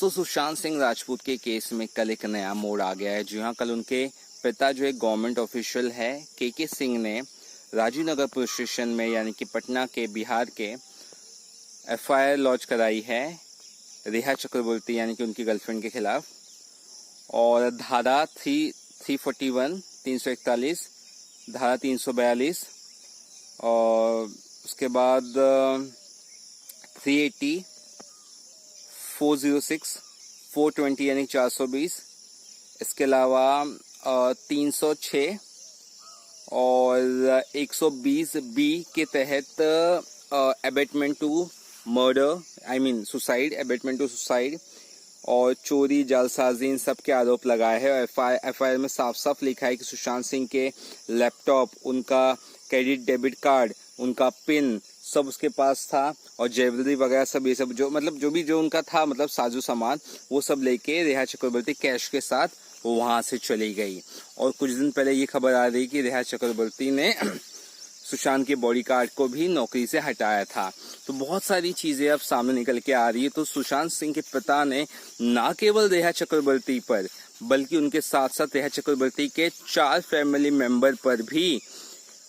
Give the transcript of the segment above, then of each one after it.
दोस्तों, सुशांत सिंह राजपूत के केस में कल एक नया मोड़ आ गया है। जी हाँ, कल उनके पिता जो एक गवर्नमेंट ऑफिशियल है के सिंह ने राजीव नगर पुलिस स्टेशन में यानी कि पटना के बिहार के एफआईआर लॉन्च कराई है रेहा चक्रवर्ती यानी कि उनकी गर्लफ्रेंड के खिलाफ। और धारा 341, 341, धारा 342 और उसके बाद 380, 406, 420 यानी 420, इसके अलावा 306 और 120 बी के तहत abetment to murder, I mean suicide, abetment to suicide और चोरी, जालसाजी, इन सब के आरोप लगाए हैं। एफआईआर में साफ साफ लिखा है कि सुशांत सिंह के लैपटॉप, उनका क्रेडिट डेबिट कार्ड, उनका पिन सब उसके पास था और ज्वेलरी वगैरह सब, ये सब जो उनका था, मतलब साजो सामान, वो सब लेके रेहा चक्रवर्ती कैश के साथ वहां से चली गई। और कुछ दिन पहले ये खबर आ रही कि रेहा चक्रवर्ती ने सुशांत के बॉडीगार्ड को भी नौकरी से हटाया था। तो बहुत सारी चीजें अब सामने निकल के आ रही है। तो सुशांत सिंह के पिता ने ना केवल रेहा चक्रवर्ती पर बल्कि उनके साथ साथ रेहा चक्रवर्ती के 4 फैमिली मेंबर पर भी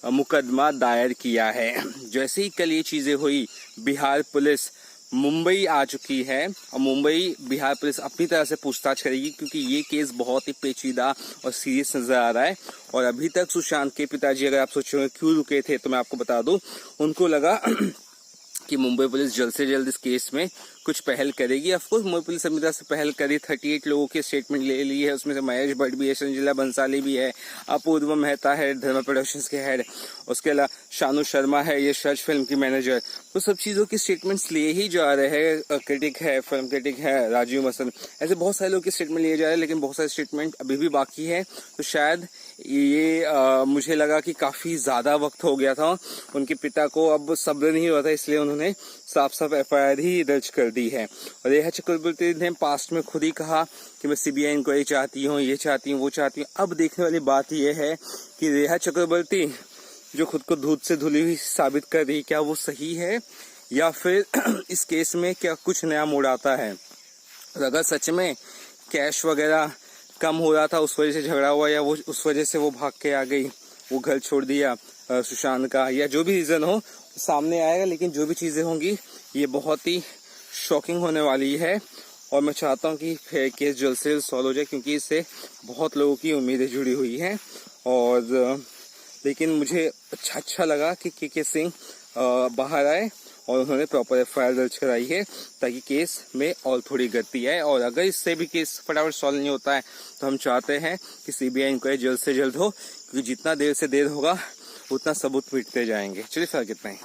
मुकदमा दायर किया है। जैसे ही कल ये चीजें हुई, बिहार पुलिस मुंबई आ चुकी है और मुंबई बिहार पुलिस अपनी तरह से पूछताछ करेगी, क्योंकि ये केस बहुत ही पेचीदा और सीरियस नजर आ रहा है। और अभी तक सुशांत के पिताजी, अगर आप सोचोगे क्यों रुके थे, तो मैं आपको बता दूं, उनको लगा कि मुंबई पुलिस जल्द से जल्द इस केस में कुछ पहल करेगी। ऑफकोर्स मुंबई पुलिस अपनी तरह से पहल करी, 38 लोगों के स्टेटमेंट ले ली है। उसमें से महेश भट्ट भी है, संजिला बंसाली भी है, अपूर्व मेहता है धर्मा प्रोडक्शंस के हेड, उसके अलावा शानू शर्मा है, ये सर्च फिल्म की मैनेजर। तो सब चीजों की स्टेटमेंट्स लिए ही जा रहे हैं। क्रिटिक है, फिल्म क्रिटिक है राजीव मसन, ऐसे बहुत सारे लोग के स्टेटमेंट लिए जा रहे हैं, लेकिन बहुत सारे स्टेटमेंट अभी भी बाकी है। तो शायद ये मुझे लगा कि काफी ज्यादा वक्त हो गया था, उनके पिता को अब सब्र नहीं हुआ था, इसलिए उन्होंने साफ साफ एफआईआर ही दर्ज कर दी है। और रेहा चक्रवर्ती ने पास्ट में खुद ही कहा कि मैं सीबीआई इंक्वायरी चाहती हूँ, ये चाहती हूँ, वो चाहती हूँ। अब देखने वाली बात यह है कि रेहा चक्रवर्ती जो खुद को दूध से धुली हुई साबित कर रही, क्या वो सही है या फिर इस केस में क्या कुछ नया मोड़ आता है। अगर सच में कैश वगैरह कम हो रहा था, उस वजह से झगड़ा हुआ, या वो उस वजह से वो भाग के आ गई, वो घर छोड़ दिया सुशांत का, या जो भी रीजन हो सामने आएगा। लेकिन जो भी चीजें होंगी ये बहुत ही शॉकिंग होने वाली है। और मैं चाहता हूँ कि केस जल्द से जल्द सॉल्व हो जाए, क्योंकि इससे बहुत लोगों की उम्मीदें जुड़ी हुई हैं। और लेकिन मुझे अच्छा लगा कि के सिंह बाहर आए और उन्होंने प्रॉपर एफआईआर दर्ज कराई है, ताकि केस में और थोड़ी गति आए। और अगर इससे भी केस फटाफट सॉल्व नहीं होता है तो हम चाहते हैं कि सीबीआई इंक्वायरी जल्द से जल्द हो, क्योंकि जितना देर से देर होगा उतना सबूत मिटते जाएंगे। चलिए सर, कितना ही